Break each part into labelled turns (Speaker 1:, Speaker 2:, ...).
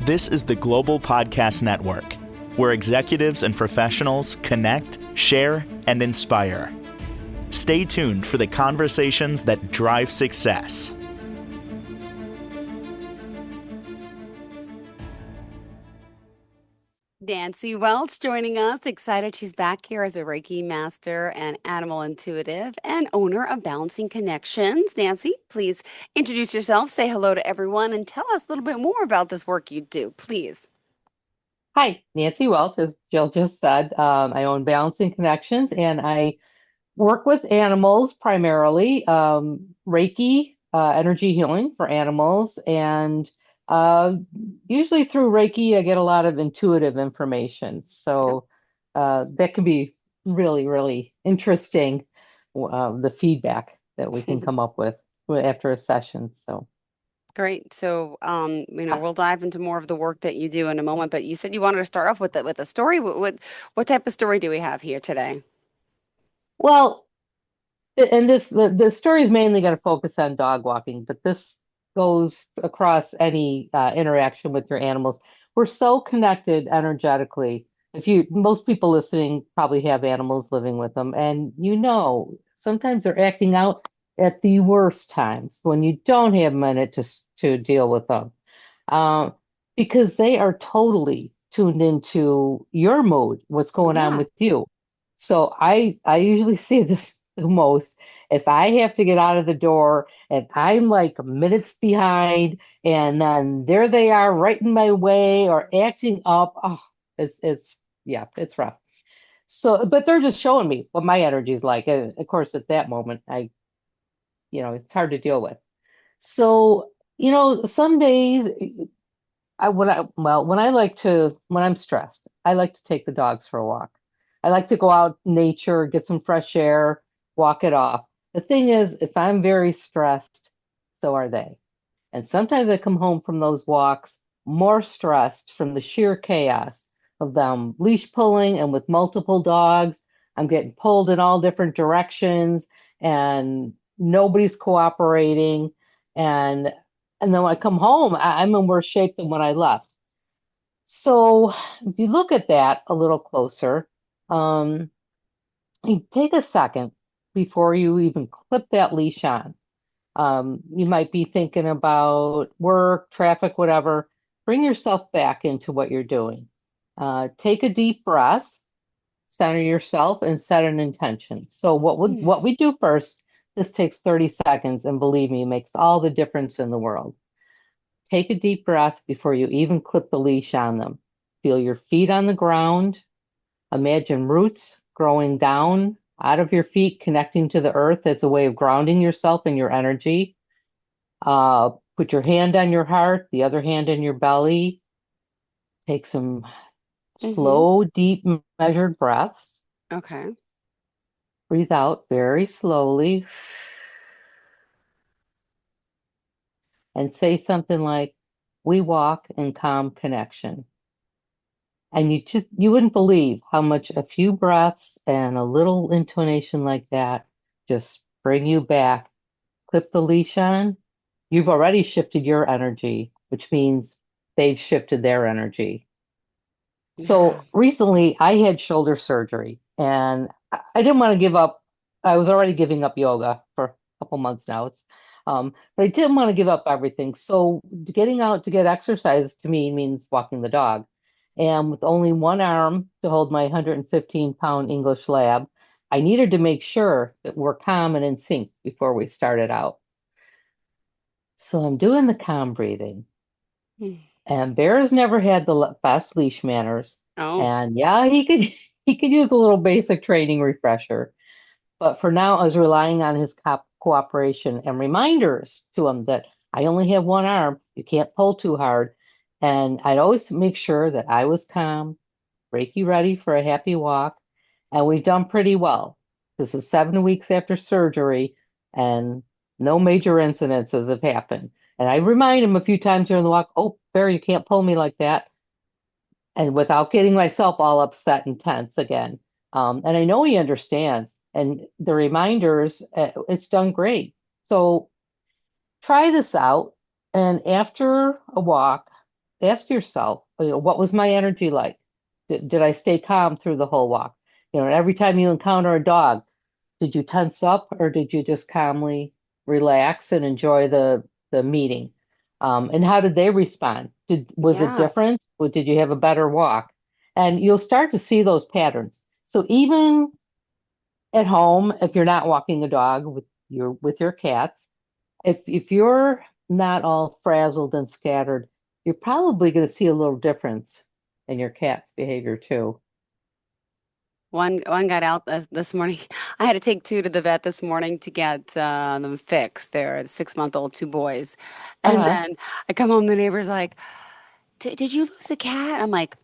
Speaker 1: This is the Global Podcast Network, where executives and professionals connect, share, and inspire. Stay tuned for the conversations that drive success.
Speaker 2: Nancy Welch joining us. Excited she's back here as a Reiki master and animal intuitive and owner of Balancing Connections. Nancy, please introduce yourself, say hello to everyone, and tell us a little bit more about this work you do, please.
Speaker 3: Hi, Nancy Welch, as Jill just said. I own Balancing Connections and I work with animals primarily, Reiki, energy healing for animals, and usually through Reiki, I get a lot of intuitive information. So that can be really, really interesting, the feedback that we can come up with after a session. So.
Speaker 2: Great. So, we'll dive into more of the work that you do in a moment, but you said you wanted to start off with a story. What type of story do we have here today?
Speaker 3: Well, and the story is mainly going to focus on dog walking, but this goes across any interaction with your animals. We're so connected energetically. Most people listening probably have animals living with them, and sometimes they're acting out at the worst times when you don't have a minute to deal with them, because they are totally tuned into your mood, what's going on with you. So I usually see this the most if I have to get out of the door and I'm like minutes behind, and then there they are right in my way or acting up. Oh, it's rough. So, but they're just showing me what my energy is like. And of course, at that moment, it's hard to deal with. So, some days when I'm stressed, I like to take the dogs for a walk. I like to go out in nature, get some fresh air, walk it off. The thing is, if I'm very stressed, so are they. And sometimes I come home from those walks more stressed from the sheer chaos of them leash pulling, and with multiple dogs, I'm getting pulled in all different directions and nobody's cooperating. And then when I come home, I'm in worse shape than when I left. So if you look at that a little closer, you take a second before you even clip that leash on. You might be thinking about work, traffic, whatever. Bring yourself back into what you're doing. Take a deep breath, center yourself, and set an intention. So what we do first, this takes 30 seconds, and believe me, it makes all the difference in the world. Take a deep breath before you even clip the leash on them. Feel your feet on the ground. Imagine roots growing down out of your feet, connecting to the earth. It's a way of grounding yourself and your energy. Put your hand on your heart, the other hand in your belly. Take some slow, deep, measured breaths.
Speaker 2: Okay.
Speaker 3: Breathe out very slowly. And say something like, "We walk in calm connection." And you wouldn't believe how much a few breaths and a little intonation like that just bring you back. Clip the leash on. You've already shifted your energy, which means they've shifted their energy. So recently I had shoulder surgery and I didn't want to give up. I was already giving up yoga for a couple months now. But I didn't want to give up everything. So getting out to get exercise to me means walking the dog. And with only one arm to hold my 115-pound English lab, I needed to make sure that we're calm and in sync before we started out. So I'm doing the calm breathing. And Bear's never had the best leash manners.
Speaker 2: Oh.
Speaker 3: And yeah, he could use a little basic training refresher. But for now, I was relying on his cooperation and reminders to him that I only have one arm. You can't pull too hard. And I'd always make sure that I was calm, Reiki ready for a happy walk. And we've done pretty well. This is 7 weeks after surgery, and no major incidences have happened. And I remind him a few times during the walk, "Oh, Barry, you can't pull me like that." And without getting myself all upset and tense again. And I know he understands. And the reminders, it's done great. So try this out. And after a walk, ask yourself, what was my energy like? Did I stay calm through the whole walk? And every time you encounter a dog, did you tense up or did you just calmly relax and enjoy the meeting? And how did they respond? Was it
Speaker 2: Yeah.
Speaker 3: different? Or did you have a better walk? And you'll start to see those patterns. So even at home, if you're not walking a dog with your cats, if you're not all frazzled and scattered, you're probably going to see a little difference in your cat's behavior too.
Speaker 2: One got out this morning. I had to take two to the vet this morning to get them fixed. They're 6-month-old, two boys. And
Speaker 3: Uh-huh.
Speaker 2: then I come home, the neighbor's like, Did you lose a cat?" I'm like,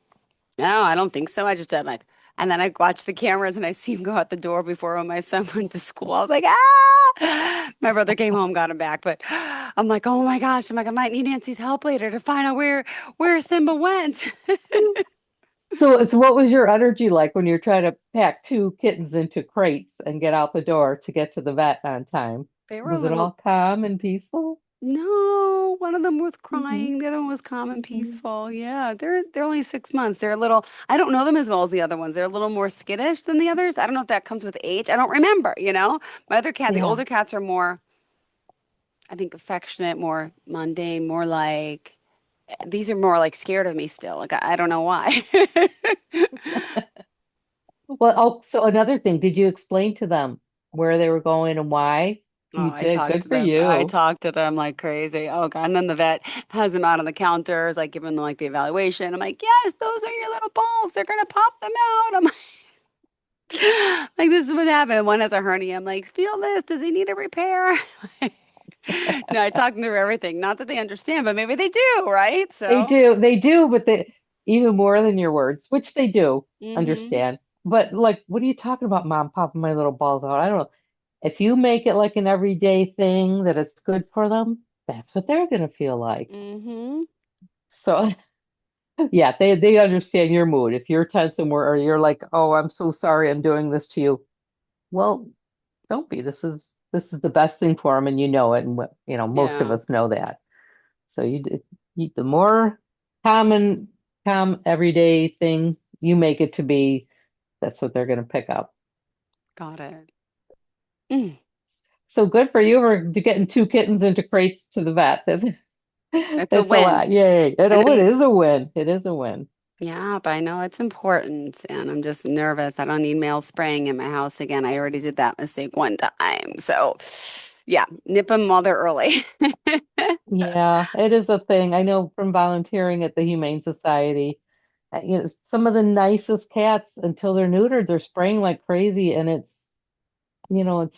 Speaker 2: "No, I don't think so. I just did." Like, and then I watch the cameras and I see him go out the door before when my son went to school. I was like, "Ah!" My brother came home, got him back, but I'm like, "Oh my gosh!" I'm like, "I might need Nancy's help later to find out where Simba went."
Speaker 3: So what was your energy like when you're trying to pack two kittens into crates and get out the door to get to the vet on time?
Speaker 2: They were a
Speaker 3: Was it
Speaker 2: little.
Speaker 3: all calm and peaceful?
Speaker 2: No, one of them was
Speaker 3: Hmm.
Speaker 2: crying. The other one was calm and peaceful. Yeah, they're only 6 months. They're a little. I don't know them as well as the other ones. They're a little more skittish than the others. I don't know if that comes with age. I don't remember. My other cat, the
Speaker 3: Yeah.
Speaker 2: older cats are more, I think, affectionate, more mundane, more like these are more like scared of me still. Like I don't know why.
Speaker 3: Well, oh, so another thing, did you explain to them where they were going and why?
Speaker 2: Oh,
Speaker 3: You did. Good for
Speaker 2: I
Speaker 3: you.
Speaker 2: talked to them like crazy. Oh God. And then the vet has them out on the counters, like giving them like the evaluation. I'm like, yes, those are your little balls. They're gonna pop them out. I'm like, this is what happened. One has a hernia. I'm like, feel this. Does he need a repair? No, I talk them through everything. Not that they understand, but maybe they do, right? So,
Speaker 3: They do, but they even more than your words, which they do
Speaker 2: mm-hmm.
Speaker 3: understand. But like, what are you talking about, Mom, popping my little balls out? I don't know. If you make it like an everyday thing that it's good for them, that's what they're gonna feel like.
Speaker 2: Mm-hmm.
Speaker 3: So yeah, they understand your mood. If you're tense and or you're like, oh, I'm so sorry, I'm doing this to you. Well, don't be. This is the best thing for them, and you know it. And most of
Speaker 2: Yeah,
Speaker 3: us know that. So the more common, calm, everyday thing you make it to be, that's what they're going to pick up.
Speaker 2: got it. Mm.
Speaker 3: So good for you for getting two kittens into crates to the vet. That's
Speaker 2: It's a
Speaker 3: that's a
Speaker 2: win.
Speaker 3: lot. Yay.
Speaker 2: And
Speaker 3: It
Speaker 2: then
Speaker 3: is a win. It is a win.
Speaker 2: yeah, but I know it's important, and I'm just nervous. I don't need male spraying in my house again. I already did that mistake one time. So, yeah, nip them while they're early.
Speaker 3: Yeah, it is a thing. I know from volunteering at the Humane Society, some of the nicest cats until they're neutered, they're spraying like crazy, and it's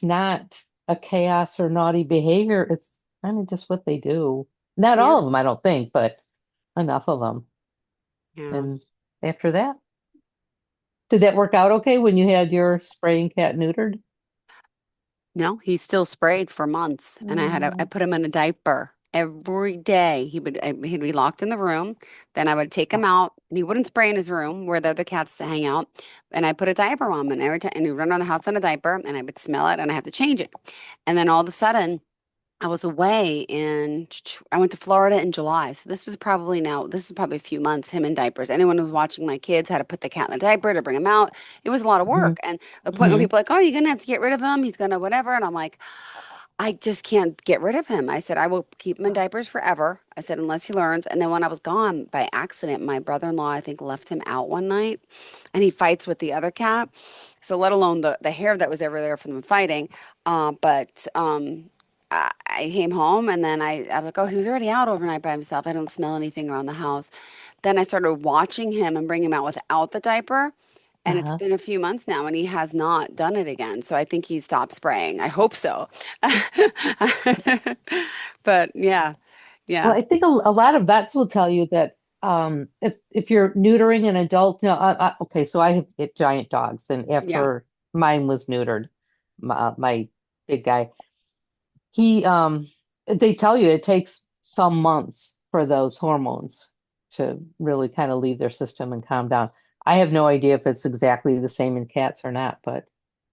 Speaker 3: not a chaos or naughty behavior. It's kind of just what they do. Not
Speaker 2: Yeah,
Speaker 3: all of them, I don't think, but enough of them.
Speaker 2: yeah.
Speaker 3: And after that, did that work out okay when you had your spraying cat neutered?
Speaker 2: No, he still sprayed for months, and I
Speaker 3: Oh,
Speaker 2: put him in a diaper every day. He'd be locked in the room. Then I would take him out, and he wouldn't spray in his room where the other cats hang out. And I put a diaper on him, and every time, and he'd run around the house in a diaper, and I would smell it, and I have to change it. And then all of a sudden, I was away I went to Florida in July. So this is probably a few months, him in diapers. Anyone who was watching my kids had to put the cat in the diaper to bring him out. It was a lot of
Speaker 3: hmm
Speaker 2: work. And the point when
Speaker 3: hmm
Speaker 2: people are like, oh, you're going to have to get rid of him. He's going to whatever. And I'm like, I just can't get rid of him. I said, I will keep him in diapers forever. I said, unless he learns. And then when I was gone by accident, my brother-in-law, I think, left him out one night and he fights with the other cat. So let alone the hair that was ever there from them fighting. I came home and then I was like, oh, he was already out overnight by himself. I don't smell anything around the house. Then I started watching him and bring him out without the diaper. And it's
Speaker 3: Uh-huh.
Speaker 2: been a few months now and he has not done it again. So I think he stopped spraying. I hope so. But yeah,
Speaker 3: Well,
Speaker 2: yeah,
Speaker 3: I think a lot of vets will tell you that if you're neutering an adult, okay, so I have giant dogs, and
Speaker 2: yeah,
Speaker 3: after mine was neutered, my big guy, he they tell you it takes some months for those hormones to really kind of leave their system and calm down. I have no idea if it's exactly the same in cats or not, but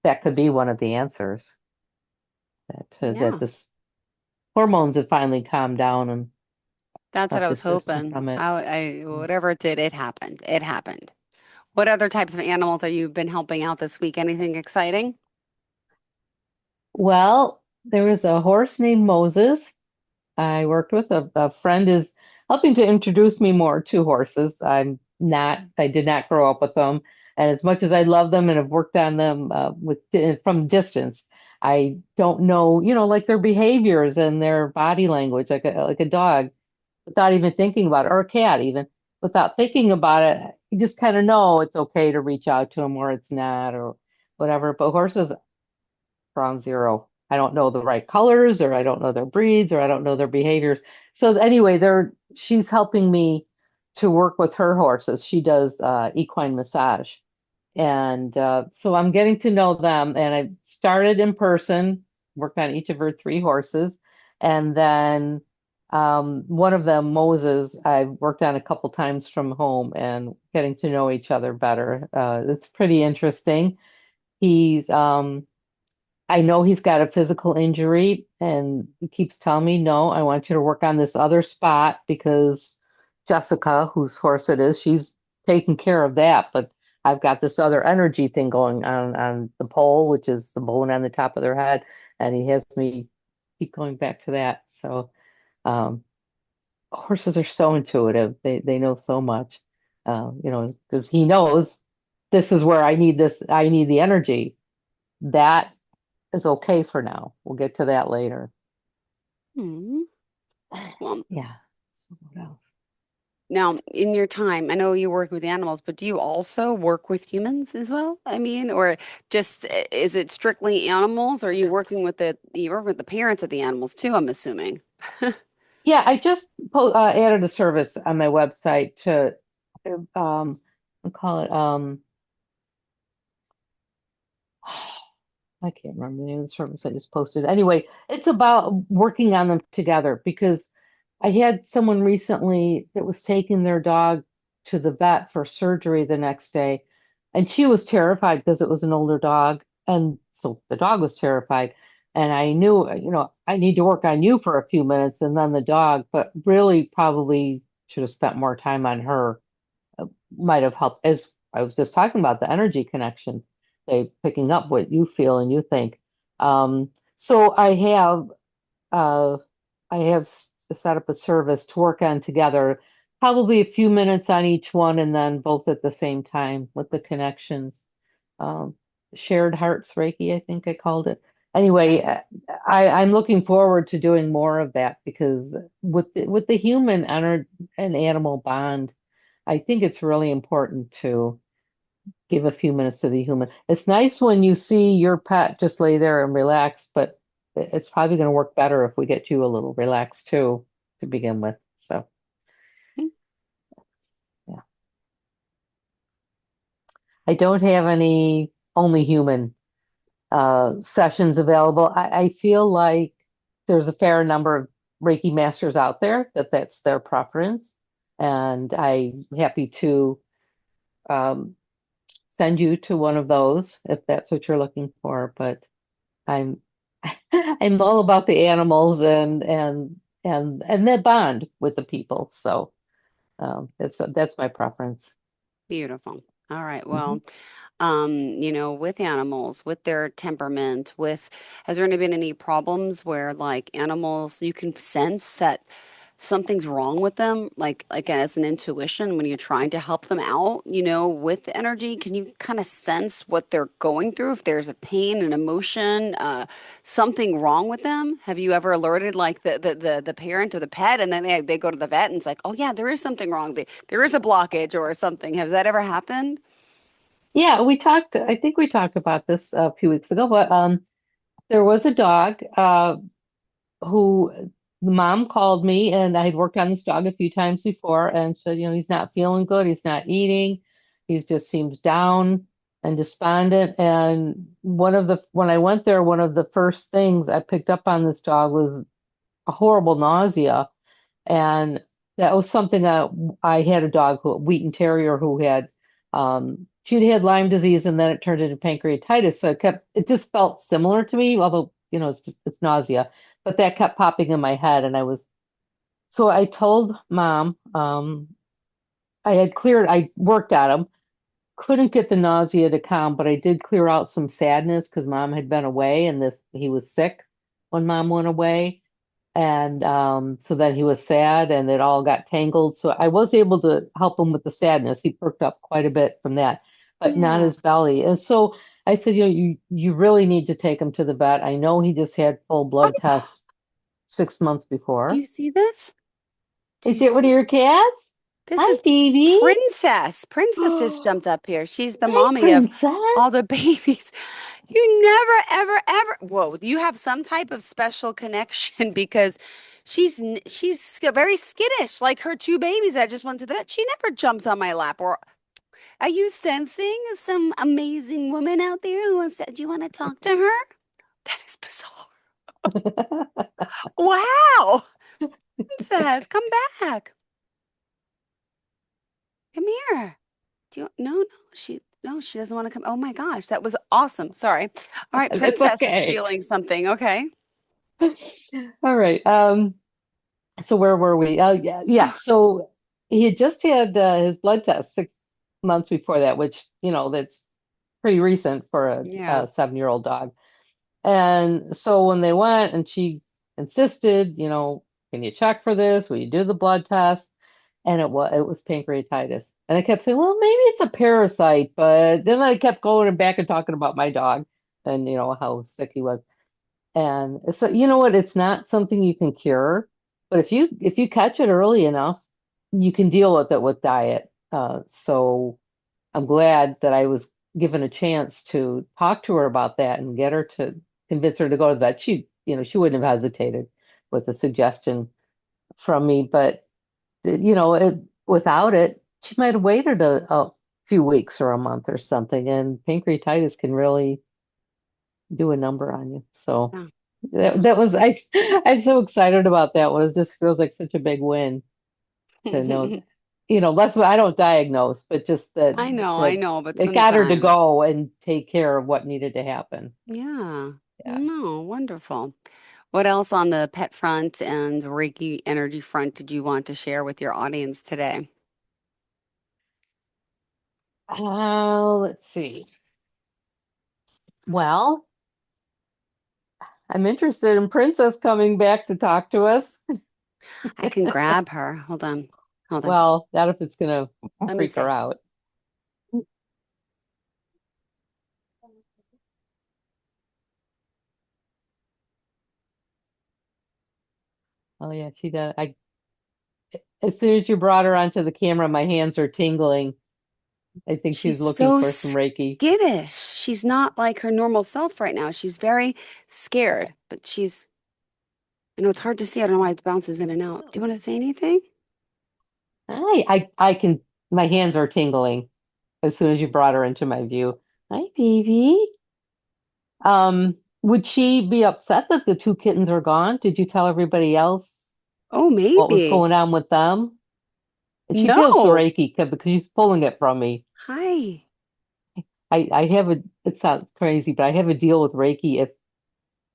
Speaker 3: that could be one of the answers that
Speaker 2: yeah.
Speaker 3: this hormones have finally calmed down and
Speaker 2: That's what
Speaker 3: got
Speaker 2: I was
Speaker 3: this system
Speaker 2: hoping.
Speaker 3: from it.
Speaker 2: Whatever it did, it happened. It happened. What other types of animals have you been helping out this week? Anything exciting?
Speaker 3: Well, there was a horse named Moses I worked with. A friend is helping to introduce me more to horses. I did not grow up with them. And as much as I love them and have worked on them from distance, I don't know, like their behaviors and their body language, like a dog, without even thinking about it, or a cat even, without thinking about it. You just kind of know it's okay to reach out to them or it's not or whatever. But horses, ground zero. I don't know the right colors, or I don't know their breeds, or I don't know their behaviors. So anyway, she's helping me to work with her horses. She does equine massage. And so I'm getting to know them. And I started in person, worked on each of her three horses. And then one of them, Moses, I've worked on a couple times from home and getting to know each other better. It's pretty interesting. He's I know he's got a physical injury, and he keeps telling me, no, I want you to work on this other spot because Jessica, whose horse it is, she's taking care of that. But I've got this other energy thing going on the pole, which is the bone on the top of their head. And he has me keep going back to that. So um, horses are so intuitive. They know so much, because he knows this is where I need the energy. That is okay for now. We'll get to that later.
Speaker 2: Hmm. Well,
Speaker 3: Yeah. So what else?
Speaker 2: now in your time, I know you work with animals, but do you also work with humans as well? I mean, or just is it strictly animals, or are you working with you work with the parents of the animals too, I'm assuming.
Speaker 3: Yeah, I just added a service on my website to I call it I can't remember the name of the service I just posted. Anyway, it's about working on them together because I had someone recently that was taking their dog to the vet for surgery the next day, and she was terrified because it was an older dog, and so the dog was terrified. And I knew, I need to work on you for a few minutes and then the dog, but really probably should have spent more time on her. Might have helped, as I was just talking about the energy connections, they picking up what you feel and you think. So uh, I have set up a service to work on together, probably a few minutes on each one, and then both at the same time with the connections. Um, Shared Hearts Reiki, I think I called it. Anyway, I'm looking forward to doing more of that because with the human and animal bond, I think it's really important to give a few minutes to the human. It's nice when you see your pet just lay there and relax, but it's probably going to work better if we get you a little relaxed too to begin with. So, yeah, I don't have any only human sessions available. I feel like there's a fair number of Reiki masters out there that's their preference, and I'm happy to um, send you to one of those if that's what you're looking for. But I'm I'm all about the animals and that bond with the people. So that's my preference.
Speaker 2: Beautiful. All right.
Speaker 3: Hmm.
Speaker 2: Well, with animals, with their temperament, has there been any problems where like animals you can sense that something's wrong with them, like as an intuition when you're trying to help them out, with the energy, can you kind of sense what they're going through? If there's a pain, an emotion, something wrong with them? Have you ever alerted like the parent or the pet, and then they go to the vet and it's like, oh yeah, there is something wrong. There is a blockage or something. Has that ever happened?
Speaker 3: Yeah, I think we talked about this a few weeks ago, but there was a dog who the mom called me, and I had worked on this dog a few times before and said, he's not feeling good, he's not eating, he just seems down and despondent. And when I went there, one of the first things I picked up on this dog was a horrible nausea. And that was something I had a dog, a Wheaten Terrier, who she'd had Lyme disease and then it turned into pancreatitis. So it just felt similar to me, although, it's nausea, but that kept popping in my head. And I was So I told mom, I worked at him, couldn't get the nausea to calm, but I did clear out some sadness because mom had been away and he was sick when mom went away. And so then he was sad and it all got tangled. So I was able to help him with the sadness. He perked up quite a bit from that, but not
Speaker 2: Yeah.
Speaker 3: his belly. And so I said, you really need to take him to the vet. I know he just had full blood
Speaker 2: Oh,
Speaker 3: tests 6 months
Speaker 2: do
Speaker 3: before.
Speaker 2: you see this? Do
Speaker 3: Is
Speaker 2: you
Speaker 3: it one of
Speaker 2: see?
Speaker 3: your cats?
Speaker 2: This
Speaker 3: Hi,
Speaker 2: is
Speaker 3: baby.
Speaker 2: Princess. Princess just jumped up here. She's the
Speaker 3: Hi,
Speaker 2: mommy of all the
Speaker 3: princess.
Speaker 2: babies. You never, ever, ever. Whoa, you have some type of special connection because she's very skittish, like her two babies that just went to the vet. She never jumps on my lap. Or are you sensing some amazing woman out there who wants to? Do you want to talk to her? That is bizarre. Wow, Princess, come back. Come here. Do you no, no, she doesn't want to come. Oh my gosh, that was awesome. Sorry. All right,
Speaker 3: That's
Speaker 2: Princess is
Speaker 3: okay.
Speaker 2: feeling something. Okay.
Speaker 3: All right. So where were we? Yeah, yeah. So he had just had his blood test 6 months before that, which, that's pretty recent for
Speaker 2: Yeah.
Speaker 3: a 7-year-old dog. And so when they went and she insisted, can you check for this? Will you do the blood test? And it was pancreatitis. And I kept saying, well, maybe it's a parasite, but then I kept going back and talking about my dog and how sick he was. And so you know what? It's not something you can cure, but if you catch it early enough, you can deal with it with diet. So I'm glad that I was given a chance to talk to her about that and get her to convince her to go to the vet. She wouldn't have hesitated with a suggestion from me, but without it, she might have waited a few weeks or a month or something. And pancreatitis can really do a number on you. So
Speaker 2: Yeah.
Speaker 3: that
Speaker 2: Yeah.
Speaker 3: that was I'm so excited about that one. It just feels like such a big win to know, less I don't diagnose, but just that
Speaker 2: I
Speaker 3: that
Speaker 2: know, but
Speaker 3: it got her to
Speaker 2: sometimes,
Speaker 3: go and take care of what needed to happen.
Speaker 2: yeah.
Speaker 3: Yeah.
Speaker 2: No, wonderful. What else on the pet front and Reiki energy front did you want to share with your audience today?
Speaker 3: Let's see. Well, I'm interested in Princess coming back to talk to us.
Speaker 2: I can grab her. Hold on. Hold on.
Speaker 3: Well, not if it's gonna
Speaker 2: Let me
Speaker 3: freak her
Speaker 2: see.
Speaker 3: out. Oh yeah, she does. As soon as you brought her onto the camera, my hands are tingling. I think she's
Speaker 2: She's
Speaker 3: looking
Speaker 2: so
Speaker 3: for some Reiki.
Speaker 2: skittish. She's not like her normal self right now. She's very scared, but I know it's hard to see. I don't know why it bounces in and out. Do you want to say anything?
Speaker 3: I can, my hands are tingling as soon as you brought her into my view. Hi, baby. Would she be upset that the two kittens are gone? Did you tell everybody else
Speaker 2: Oh,
Speaker 3: what was
Speaker 2: maybe.
Speaker 3: going on with them? And she feels the
Speaker 2: No.
Speaker 3: Reiki because she's pulling it from me.
Speaker 2: Hi.
Speaker 3: I have it sounds crazy, but I have a deal with Reiki.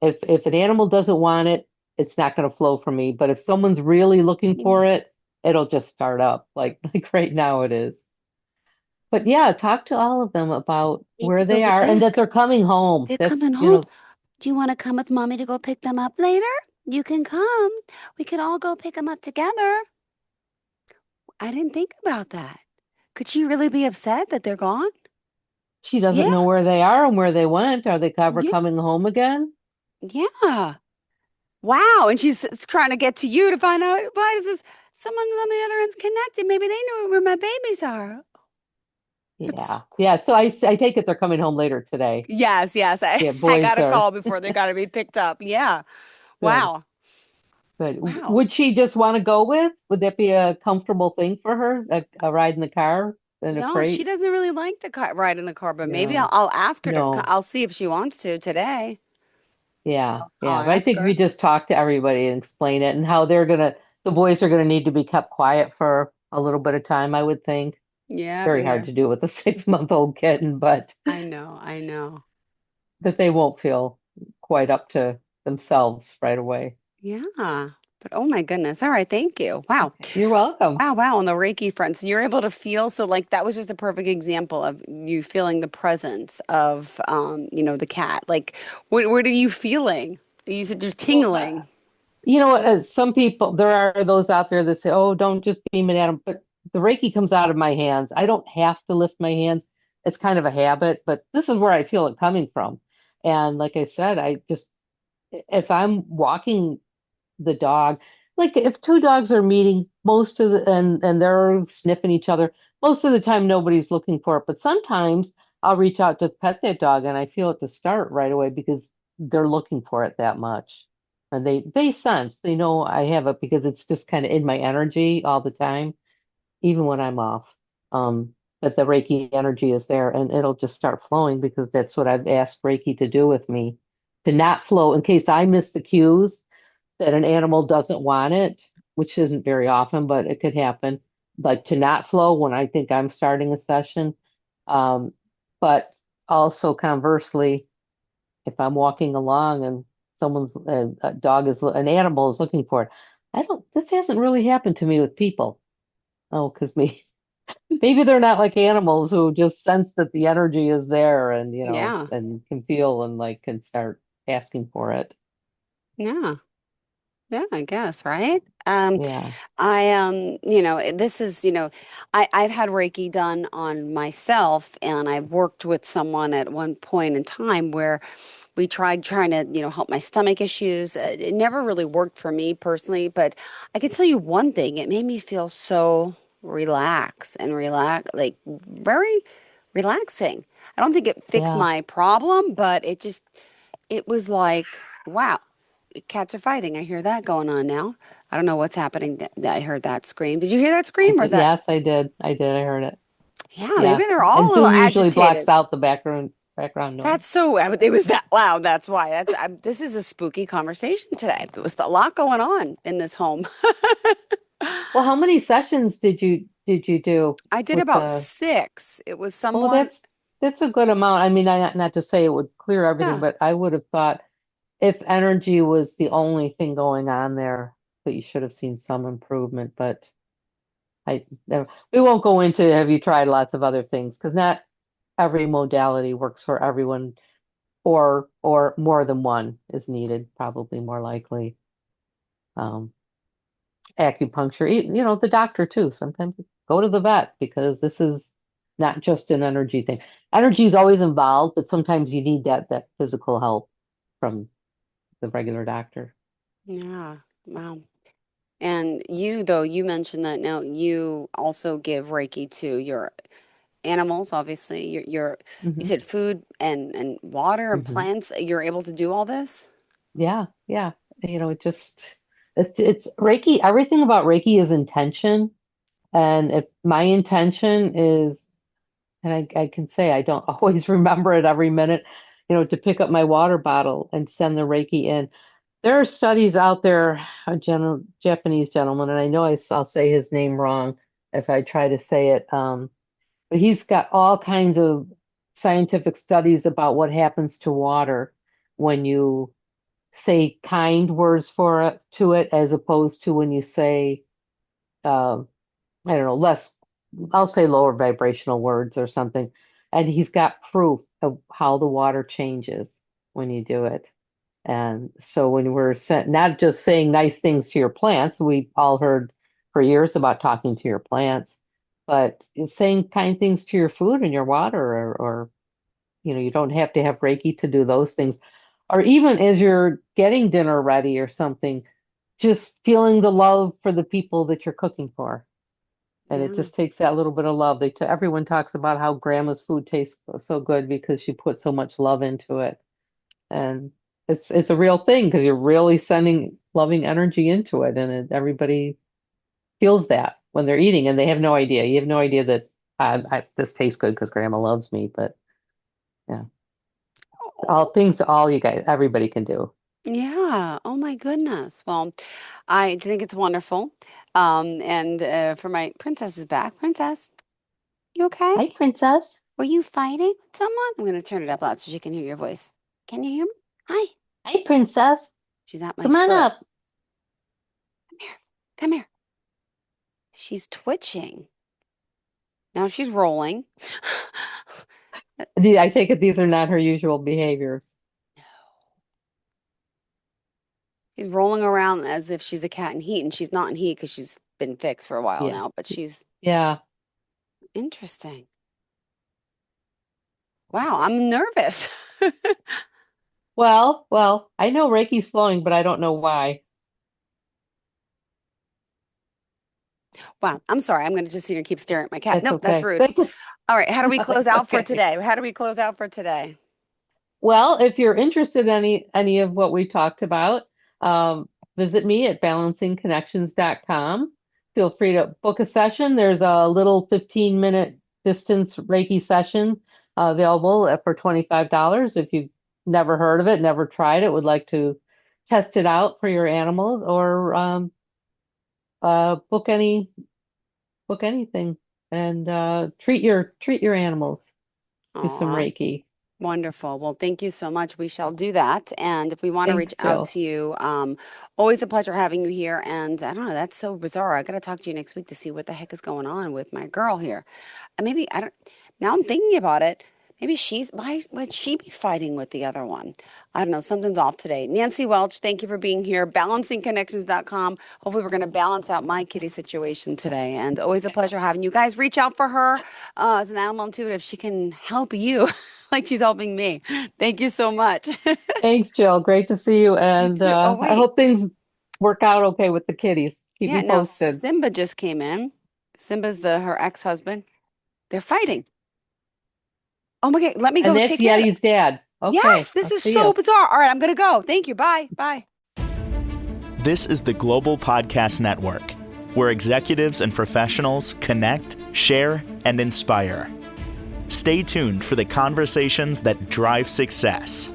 Speaker 3: If an animal doesn't want it, it's not going to flow from me. But if someone's really looking for
Speaker 2: Gina.
Speaker 3: it, it'll just start up like right now it is. But yeah, talk to all of them about
Speaker 2: Maybe
Speaker 3: where
Speaker 2: they'll
Speaker 3: they
Speaker 2: get
Speaker 3: are and that
Speaker 2: back.
Speaker 3: they're coming home.
Speaker 2: They're
Speaker 3: That's,
Speaker 2: coming home. Do you want to come with mommy to go pick them up later? You can come. We could all go pick them up together. I didn't think about that. Could she really be upset that they're gone?
Speaker 3: she
Speaker 2: Yeah,
Speaker 3: doesn't know where they are and where they went. Are they ever
Speaker 2: yeah,
Speaker 3: coming home again?
Speaker 2: yeah. Wow. And she's trying to get to you to find out why is this someone on the other end's connected? Maybe they know where my babies are. That's so
Speaker 3: Yeah.
Speaker 2: cool.
Speaker 3: Yeah. So I take it they're coming home later today.
Speaker 2: Yes, yes.
Speaker 3: Yeah,
Speaker 2: I
Speaker 3: boys
Speaker 2: got a
Speaker 3: are
Speaker 2: call before they got to be picked up. Yeah.
Speaker 3: good.
Speaker 2: Wow.
Speaker 3: Good.
Speaker 2: Wow.
Speaker 3: Would she just want to go with? Would that be a comfortable thing for her? A ride in the car in a
Speaker 2: No, she
Speaker 3: crate?
Speaker 2: doesn't really like the car ride in the car, but maybe
Speaker 3: No.
Speaker 2: I'll ask her to.
Speaker 3: No.
Speaker 2: I'll see if she wants to today.
Speaker 3: Yeah.
Speaker 2: I'll
Speaker 3: Yeah. But I
Speaker 2: ask
Speaker 3: think if you
Speaker 2: her.
Speaker 3: just talk to everybody and explain it and how the boys are gonna need to be kept quiet for a little bit of time, I would think.
Speaker 2: Yeah,
Speaker 3: Very
Speaker 2: but
Speaker 3: hard to do with a 6-month-old kitten, but
Speaker 2: I know, I know.
Speaker 3: that they won't feel quite up to themselves right away.
Speaker 2: Yeah. But oh my goodness. All right, thank you. Wow.
Speaker 3: Okay. You're welcome.
Speaker 2: Wow, wow, on the Reiki front. So you're able to feel, so like that was just a perfect example of you feeling the presence of the cat. Like what are you feeling? You said you're
Speaker 3: Well,
Speaker 2: tingling.
Speaker 3: you know what? Some people, there are those out there that say, "Oh, don't just beam it at them." But the Reiki comes out of my hands. I don't have to lift my hands. It's kind of a habit, but this is where I feel it coming from. And like I said, I just if I'm walking the dog, like if two dogs are meeting, most of the and they're sniffing each other, most of the time nobody's looking for it. But sometimes I'll reach out to pet that dog, and I feel it to start right away because they're looking for it that much. And they sense, they know I have it because it's just kind of in my energy all the time, even when I'm off. But the Reiki energy is there and it'll just start flowing because that's what I've asked Reiki to do with me, to not flow in case I miss the cues that an animal doesn't want it, which isn't very often, but it could happen. Like to not flow when I think I'm starting a session. Um, but also conversely, if I'm walking along and a dog is an animal is looking for it, this hasn't really happened to me with people. Oh, because maybe they're not like animals who just sense that the energy is there and
Speaker 2: Yeah.
Speaker 3: and can feel and like can start asking for it.
Speaker 2: Yeah. Yeah, I guess, right?
Speaker 3: Yeah.
Speaker 2: This is, I've had Reiki done on myself, and I worked with someone at one point in time where we tried trying to, help my stomach issues. It never really worked for me personally, but I can tell you one thing, it made me feel so like very relaxing. I don't think it fixed
Speaker 3: Yeah.
Speaker 2: my problem, but it was like, wow, cats are fighting. I hear that going on now. I don't know what's happening. I heard that scream. Did you hear that
Speaker 3: I
Speaker 2: scream, or is
Speaker 3: did.
Speaker 2: that?
Speaker 3: Yes, I did. I did. I heard it.
Speaker 2: Yeah, maybe
Speaker 3: Yeah.
Speaker 2: they're all
Speaker 3: And
Speaker 2: a little
Speaker 3: Zoom usually blocks
Speaker 2: agitated.
Speaker 3: out the background noise.
Speaker 2: That's so. It was that loud. That's why. This is a spooky conversation today. There was a lot going on in this home.
Speaker 3: Well, how many sessions did you do
Speaker 2: I did
Speaker 3: with
Speaker 2: about
Speaker 3: the
Speaker 2: six. It was
Speaker 3: Oh,
Speaker 2: someone.
Speaker 3: that's a good amount. I mean, not to say it would clear everything,
Speaker 2: Yeah,
Speaker 3: but I would have thought if energy was the only thing going on there, that you should have seen some improvement, but we won't go into have you tried lots of other things because not every modality works for everyone or more than one is needed, probably more likely. Um, Acupuncture, the doctor too. Sometimes go to the vet because this is not just an energy thing. Energy is always involved, but sometimes you need that physical help from the regular doctor.
Speaker 2: yeah. Wow. And you, though, you mentioned that now you also give Reiki to your animals, obviously. You
Speaker 3: Hmm.
Speaker 2: said food and water and
Speaker 3: Hmm.
Speaker 2: plants. You're able to do all this?
Speaker 3: Yeah, yeah. It just it's Reiki. Everything about Reiki is intention, and if my intention is, and I can say I don't always remember it every minute, to pick up my water bottle and send the Reiki in. There are studies out there, Japanese gentleman, and I know will say his name wrong if I try to say it, but he's got all kinds of scientific studies about what happens to water when you say kind words to it, as opposed to when you say, uh, I don't know, less, I'll say lower vibrational words or something. And he's got proof of how the water changes when you do it. And so when not just saying nice things to your plants, we all heard for years about talking to your plants, but saying kind things to your food and your water, or you don't have to have Reiki to do those things. Or even as you're getting dinner ready or something, just feeling the love for the people that you're cooking for. And it
Speaker 2: Yeah.
Speaker 3: just takes that little bit of love. Everyone talks about how grandma's food tastes so good because she put so much love into it. And it's a real thing because you're really sending loving energy into it, and everybody feels that when they're eating, and they have no idea. You have no idea that this tastes good because Grandma loves me. But yeah, all you guys, everybody can do.
Speaker 2: Yeah. Oh my goodness. Well, I think it's wonderful. And for my princess is back. Princess, you okay?
Speaker 3: Hi, Princess.
Speaker 2: Were you fighting with someone? I'm going to turn it up loud so she can hear your voice. Can you hear me? Hi.
Speaker 3: Hi, Princess.
Speaker 2: She's at my
Speaker 3: Come on
Speaker 2: foot.
Speaker 3: up.
Speaker 2: Come here. She's twitching. Now she's rolling.
Speaker 3: I take it these are not her usual behaviors.
Speaker 2: She's rolling around as if she's a cat in heat, and she's not in heat because she's been fixed for a while
Speaker 3: Yeah.
Speaker 2: now, but she's
Speaker 3: Yeah.
Speaker 2: interesting. Wow, I'm nervous.
Speaker 3: Well, I know Reiki's flowing, but I don't know why.
Speaker 2: Wow, I'm sorry. I'm going to just sit here and keep staring at my cat.
Speaker 3: That's
Speaker 2: Nope, that's
Speaker 3: okay.
Speaker 2: rude. All right, how do we close
Speaker 3: That's
Speaker 2: out for
Speaker 3: okay.
Speaker 2: today? How do we close out for today?
Speaker 3: Well, if you're interested in any of what we talked about, visit me at balancingconnections.com. Feel free to book a session. There's a little 15-minute distance Reiki session available for $25 if you've never heard of it, never tried it, would like to test it out for your animals, or book anything and treat your animals. Do some
Speaker 2: Aw,
Speaker 3: Reiki.
Speaker 2: wonderful. Well, thank you so much. We shall do that. And if we want to reach
Speaker 3: Thanks,
Speaker 2: out
Speaker 3: Jill.
Speaker 2: to you, always a pleasure having you here. And I don't know, that's so bizarre. I got to talk to you next week to see what the heck is going on with my girl here. And maybe I don't. Now I'm thinking about it. Maybe why would she be fighting with the other one? I don't know. Something's off today. Nancy Welch, thank you for being here. Balancingconnections.com. Hopefully, we're going to balance out my kitty situation today. And always a pleasure having you guys. Reach out for her as an animal intuitive. She can help you like she's helping me. Thank you so much.
Speaker 3: Thanks, Jill. Great to see you.
Speaker 2: You
Speaker 3: And
Speaker 2: too. Oh,
Speaker 3: I
Speaker 2: wait.
Speaker 3: hope things work out okay with the kitties. Keep
Speaker 2: Yeah,
Speaker 3: me
Speaker 2: no,
Speaker 3: posted.
Speaker 2: Simba just came in. Simba's her ex-husband. They're fighting. Oh my God, let me
Speaker 3: And
Speaker 2: go
Speaker 3: that's
Speaker 2: take care of it.
Speaker 3: Yeti's dad.
Speaker 2: Yes,
Speaker 3: Okay,
Speaker 2: this
Speaker 3: I'll
Speaker 2: is
Speaker 3: see
Speaker 2: so
Speaker 3: you.
Speaker 2: bizarre. All right, I'm going to go. Thank you. Bye. Bye.
Speaker 1: This is the Global Podcast Network, where executives and professionals connect, share, and inspire. Stay tuned for the conversations that drive success.